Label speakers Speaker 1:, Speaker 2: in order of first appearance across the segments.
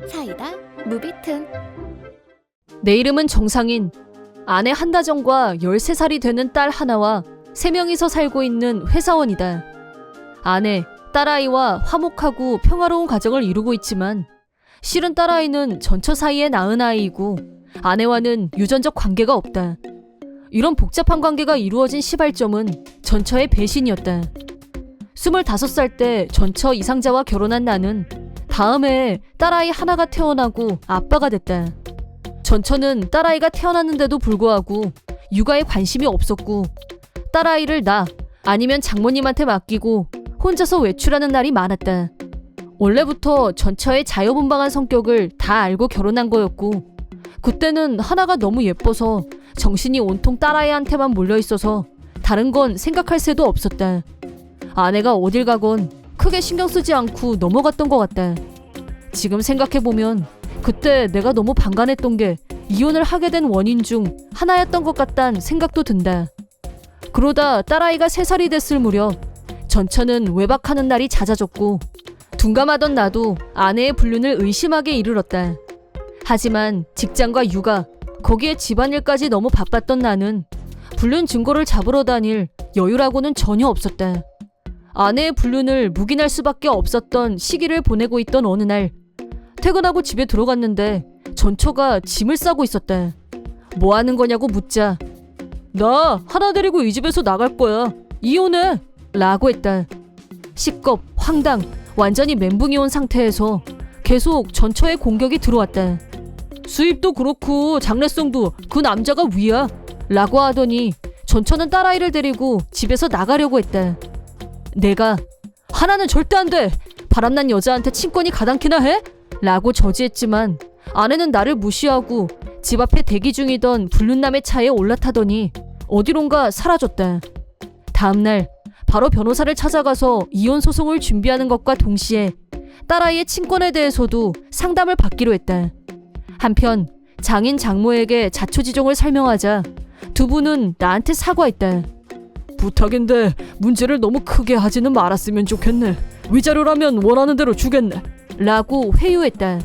Speaker 1: 사이다 무비튼.
Speaker 2: 내 이름은 정상인. 아내 한다정과 13살이 되는 딸 하나와 3명이서 살고 있는 회사원이다. 아내, 딸아이와 화목하고 평화로운 가정을 이루고 있지만 실은 딸아이는 전처 사이에 낳은 아이이고 아내와는 유전적 관계가 없다. 이런 복잡한 관계가 이루어진 시발점은 전처의 배신이었다. 25살 때 전처 이상자와 결혼한 나는 다음해 딸아이 하나가 태어나고 아빠가 됐다. 전처는 딸아이가 태어났는데도 불구하고 육아에 관심이 없었고 딸아이를 나 아니면 장모님한테 맡기고 혼자서 외출하는 날이 많았다. 원래부터 전처의 자유분방한 성격을 다 알고 결혼한 거였고 그때는 하나가 너무 예뻐서 정신이 온통 딸아이한테만 몰려있어서 다른 건 생각할 새도 없었다. 아내가 어딜 가건 크게 신경 쓰지 않고 넘어갔던 것 같다. 지금 생각해보면 그때 내가 너무 방관했던 게 이혼을 하게 된 원인 중 하나였던 것 같단 생각도 든다. 그러다 딸아이가 3살이 됐을 무렵 전처는 외박하는 날이 잦아졌고 둔감하던 나도 아내의 불륜을 의심하게 이르렀다. 하지만 직장과 육아, 거기에 집안일까지 너무 바빴던 나는 불륜 증거를 잡으러 다닐 여유라고는 전혀 없었다. 아내의 불륜을 묵인할 수밖에 없었던 시기를 보내고 있던 어느 날 퇴근하고 집에 들어갔는데 전처가 짐을 싸고 있었다. 뭐 하는 거냐고 묻자 나 하나 데리고 이 집에서 나갈 거야. 이혼해! 라고 했다. 시겁, 황당, 완전히 멘붕이 온 상태에서 계속 전처의 공격이 들어왔다. 수입도 그렇고 장래성도 그 남자가 위야 라고 하더니 전처는 딸아이를 데리고 집에서 나가려고 했다. 내가 하나는 절대 안 돼! 바람난 여자한테 친권이 가당키나 해? 라고 저지했지만 아내는 나를 무시하고 집 앞에 대기 중이던 불륜남의 차에 올라타더니 어디론가 사라졌다. 다음날 바로 변호사를 찾아가서 이혼 소송을 준비하는 것과 동시에 딸아이의 친권에 대해서도 상담을 받기로 했다. 한편 장인 장모에게 자초지종을 설명하자 두 분은 나한테 사과했다. 부탁인데 문제를 너무 크게 하지는 말았으면 좋겠네. 위자료라면 원하는 대로 주겠네. 라고 회유했다.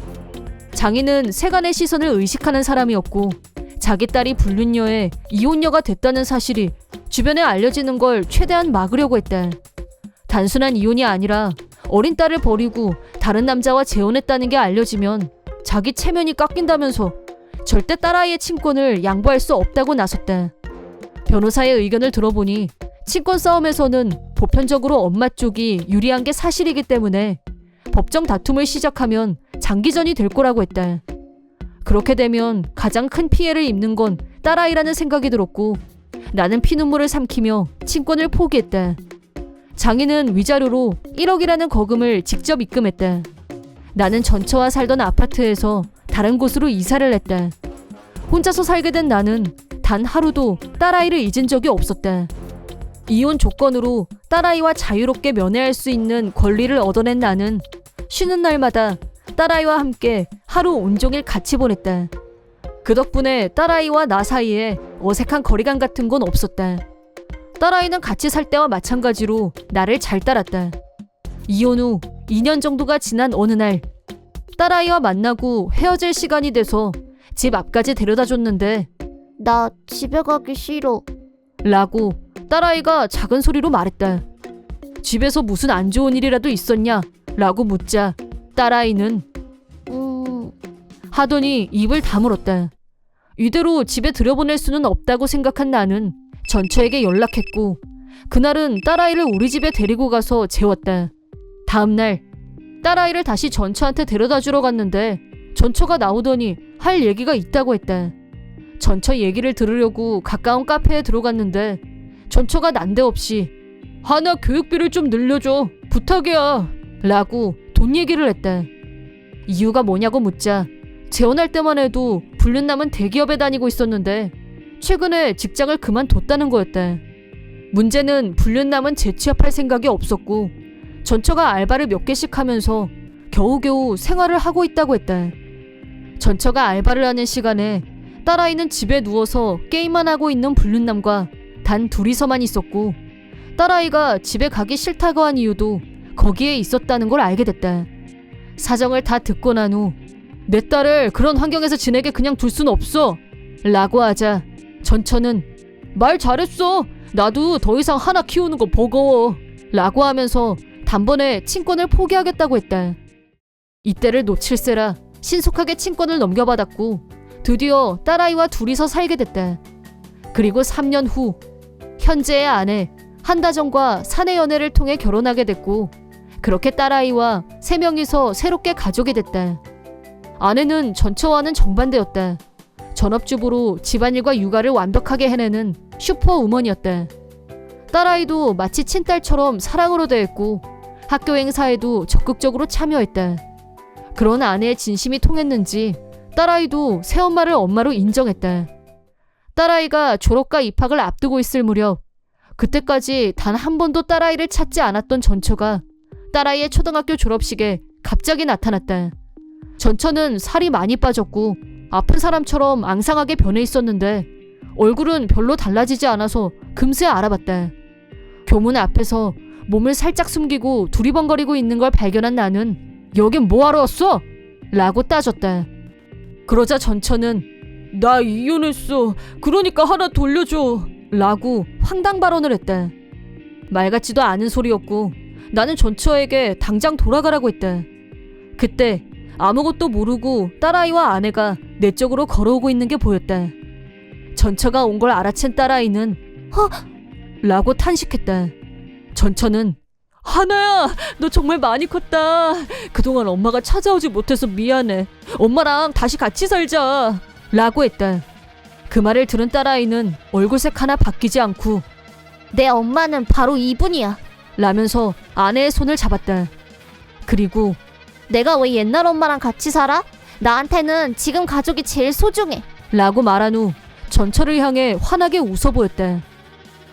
Speaker 2: 장인은 세간의 시선을 의식하는 사람이었고 자기 딸이 불륜녀에 이혼녀가 됐다는 사실이 주변에 알려지는 걸 최대한 막으려고 했다. 단순한 이혼이 아니라 어린 딸을 버리고 다른 남자와 재혼했다는 게 알려지면 자기 체면이 깎인다면서 절대 딸아이의 친권을 양보할 수 없다고 나섰다. 변호사의 의견을 들어보니 친권 싸움에서는 보편적으로 엄마 쪽이 유리한 게 사실이기 때문에 법정 다툼을 시작하면 장기전이 될 거라고 했다. 그렇게 되면 가장 큰 피해를 입는 건 딸아이라는 생각이 들었고 나는 피눈물을 삼키며 친권을 포기했다. 장인은 위자료로 1억이라는 거금을 직접 입금했다. 나는 전처와 살던 아파트에서 다른 곳으로 이사를 했다. 혼자서 살게 된 나는 단 하루도 딸아이를 잊은 적이 없었다. 이혼 조건으로 딸아이와 자유롭게 면회할 수 있는 권리를 얻어낸 나는 쉬는 날마다 딸아이와 함께 하루 온종일 같이 보냈다. 그 덕분에 딸아이와 나 사이에 어색한 거리감 같은 건 없었다. 딸아이는 같이 살 때와 마찬가지로 나를 잘 따랐다. 이혼 후 2년 정도가 지난 어느 날 딸아이와 만나고 헤어질 시간이 돼서 집 앞까지 데려다 줬는데
Speaker 1: 나 집에 가기 싫어.
Speaker 2: 라고 딸아이가 작은 소리로 말했다. 집에서 무슨 안 좋은 일이라도 있었냐? 라고 묻자 딸아이는 하더니 입을 다물었다. 이대로 집에 들여보낼 수는 없다고 생각한 나는 전처에게 연락했고 그날은 딸아이를 우리 집에 데리고 가서 재웠다. 다음날 딸아이를 다시 전처한테 데려다 주러 갔는데 전처가 나오더니 할 얘기가 있다고 했다. 전처 얘기를 들으려고 가까운 카페에 들어갔는데 전처가 난데없이 하나 교육비를 좀 늘려줘. 부탁이야. 라고 돈 얘기를 했다. 이유가 뭐냐고 묻자 재혼할 때만 해도 불륜남은 대기업에 다니고 있었는데 최근에 직장을 그만뒀다는 거였다. 문제는 불륜남은 재취업할 생각이 없었고 전처가 알바를 몇 개씩 하면서 겨우겨우 생활을 하고 있다고 했다. 전처가 알바를 하는 시간에 딸아이는 집에 누워서 게임만 하고 있는 불륜남과 단 둘이서만 있었고 딸아이가 집에 가기 싫다고 한 이유도 거기에 있었다는 걸 알게 됐다. 사정을 다 듣고 난 후 내 딸을 그런 환경에서 지내게 그냥 둘 순 없어. 라고 하자 전처는 말 잘했어. 나도 더 이상 하나 키우는 거 버거워. 라고 하면서 단번에 친권을 포기하겠다고 했다. 이때를 놓칠세라 신속하게 친권을 넘겨받았고 드디어 딸아이와 둘이서 살게 됐다. 그리고 3년 후 현재의 아내 한다정과 사내 연애를 통해 결혼하게 됐고 그렇게 딸아이와 3명이서 새롭게 가족이 됐다. 아내는 전처와는 정반대였다. 전업주부로 집안일과 육아를 완벽하게 해내는 슈퍼우먼이었다. 딸아이도 마치 친딸처럼 사랑으로 대했고 학교 행사에도 적극적으로 참여했다. 그런 아내의 진심이 통했는지 딸아이도 새엄마를 엄마로 인정했다. 딸아이가 졸업과 입학을 앞두고 있을 무렵 그때까지 단 한 번도 딸아이를 찾지 않았던 전처가 딸아이의 초등학교 졸업식에 갑자기 나타났다. 전처는 살이 많이 빠졌고 아픈 사람처럼 앙상하게 변해 있었는데 얼굴은 별로 달라지지 않아서 금세 알아봤다. 교문 앞에서 몸을 살짝 숨기고 두리번거리고 있는 걸 발견한 나는 여긴 뭐하러 왔어? 라고 따졌다. 그러자 전처는 나 이혼했어. 그러니까 하나 돌려줘. 라고 황당 발언을 했다. 말 같지도 않은 소리였고 나는 전처에게 당장 돌아가라고 했다. 그때 아무것도 모르고 딸아이와 아내가 내 쪽으로 걸어오고 있는 게 보였다. 전처가 온 걸 알아챈 딸아이는 허! 라고 탄식했다. 전처는 하나야, 너 정말 많이 컸다. 그동안 엄마가 찾아오지 못해서 미안해. 엄마랑 다시 같이 살자. 라고 했다. 그 말을 들은 딸아이는 얼굴색 하나 바뀌지 않고
Speaker 1: 내 엄마는 바로 이분이야.
Speaker 2: 라면서 아내의 손을 잡았다. 그리고
Speaker 1: 내가 왜 옛날 엄마랑 같이 살아? 나한테는 지금 가족이 제일 소중해.
Speaker 2: 라고 말한 후 전처를 향해 환하게 웃어 보였다.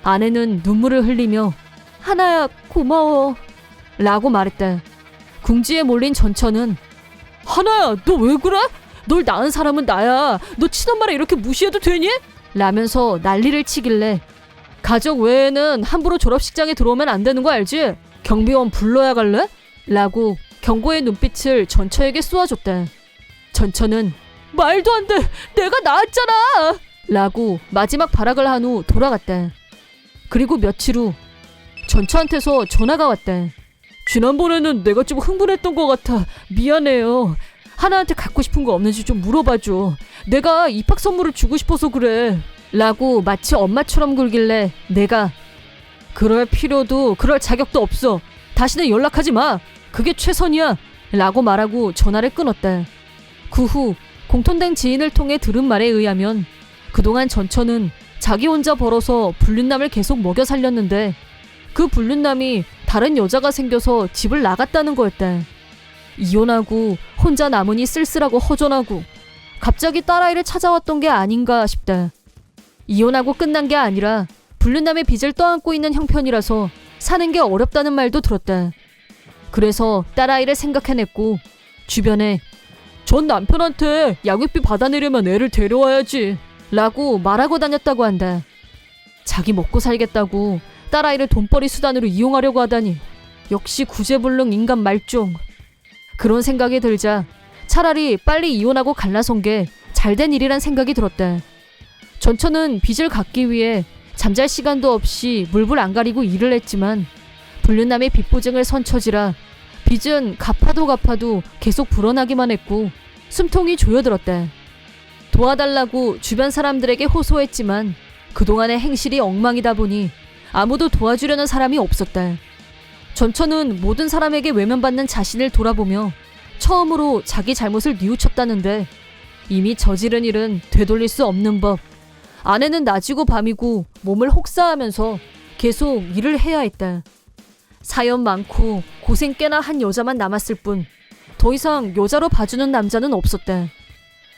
Speaker 2: 아내는 눈물을 흘리며 하나야 고마워 라고 말했다. 궁지에 몰린 전처는 하나야 너 왜 그래? 널 낳은 사람은 나야. 너 친엄마를 이렇게 무시해도 되니? 라면서 난리를 치길래 가족 외에는 함부로 졸업식장에 들어오면 안 되는 거 알지? 경비원 불러야 갈래? 라고 경고의 눈빛을 전처에게 쏘아줬다. 전처는 말도 안 돼. 내가 낳았잖아. 라고 마지막 발악을 한 후 돌아갔다. 그리고 며칠 후 전처한테서 전화가 왔다. 지난번에는 내가 좀 흥분했던 것 같아. 미안해요. 하나한테 갖고 싶은 거 없는지 좀 물어봐줘. 내가 입학 선물을 주고 싶어서 그래. 라고 마치 엄마처럼 굴길래 내가 그럴 필요도 그럴 자격도 없어. 다시는 연락하지 마. 그게 최선이야. 라고 말하고 전화를 끊었다. 그 후 공통된 지인을 통해 들은 말에 의하면 그동안 전처는 자기 혼자 벌어서 불륜남을 계속 먹여 살렸는데 그 불륜남이 다른 여자가 생겨서 집을 나갔다는 거였다. 이혼하고 혼자 남으니 쓸쓸하고 허전하고 갑자기 딸아이를 찾아왔던 게 아닌가 싶다. 이혼하고 끝난 게 아니라 불륜남의 빚을 떠안고 있는 형편이라서 사는 게 어렵다는 말도 들었다. 그래서 딸아이를 생각해냈고 주변에 전 남편한테 양육비 받아내려면 애를 데려와야지 라고 말하고 다녔다고 한다. 자기 먹고 살겠다고 딸아이를 돈벌이 수단으로 이용하려고 하다니 역시 구제불능 인간 말종. 그런 생각이 들자 차라리 빨리 이혼하고 갈라선 게 잘된 일이란 생각이 들었다. 전처는 빚을 갚기 위해 잠잘 시간도 없이 물불 안 가리고 일을 했지만 불륜남의 빚보증을 선 처지라 빚은 갚아도 계속 불어나기만 했고 숨통이 조여들었다. 도와달라고 주변 사람들에게 호소했지만 그동안의 행실이 엉망이다 보니 아무도 도와주려는 사람이 없었다. 전처는 모든 사람에게 외면받는 자신을 돌아보며 처음으로 자기 잘못을 뉘우쳤다는데 이미 저지른 일은 되돌릴 수 없는 법. 아내는 낮이고 밤이고 몸을 혹사하면서 계속 일을 해야 했다. 사연 많고 고생 꽤나 한 여자만 남았을 뿐 더 이상 여자로 봐주는 남자는 없었다.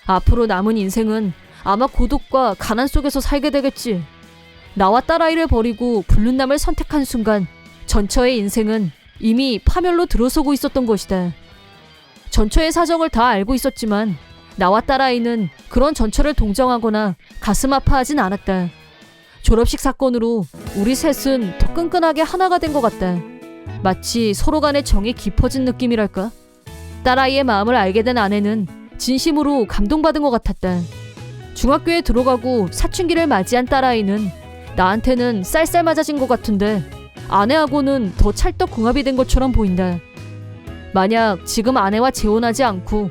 Speaker 2: 앞으로 남은 인생은 아마 고독과 가난 속에서 살게 되겠지. 나와 딸아이를 버리고 불륜남을 선택한 순간 전처의 인생은 이미 파멸로 들어서고 있었던 것이다. 전처의 사정을 다 알고 있었지만 나와 딸아이는 그런 전처를 동정하거나 가슴 아파하진 않았다. 졸업식 사건으로 우리 셋은 더 끈끈하게 하나가 된 것 같다. 마치 서로 간의 정이 깊어진 느낌이랄까? 딸아이의 마음을 알게 된 아내는 진심으로 감동받은 것 같았다. 중학교에 들어가고 사춘기를 맞이한 딸아이는 나한테는 쌀쌀 맞아진 것 같은데 아내하고는 더 찰떡궁합이 된 것처럼 보인다. 만약 지금 아내와 재혼하지 않고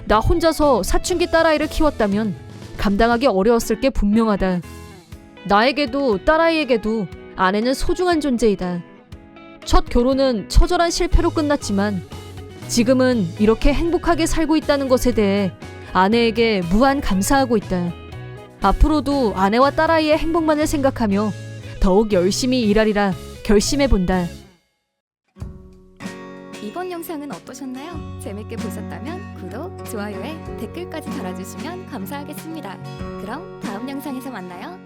Speaker 2: 나 혼자서 사춘기 딸아이를 키웠다면 감당하기 어려웠을 게 분명하다. 나에게도 딸아이에게도 아내는 소중한 존재이다. 첫 결혼은 처절한 실패로 끝났지만 지금은 이렇게 행복하게 살고 있다는 것에 대해 아내에게 무한 감사하고 있다. 앞으로도 아내와 딸아이의 행복만을 생각하며 더욱 열심히 일하리라 결심해본다.
Speaker 3: 이번 영상은 어떠셨나요? 재밌게 보셨다면 구독, 좋아요에 댓글까지 달아주시면 감사하겠습니다. 그럼 다음 영상에서 만나요.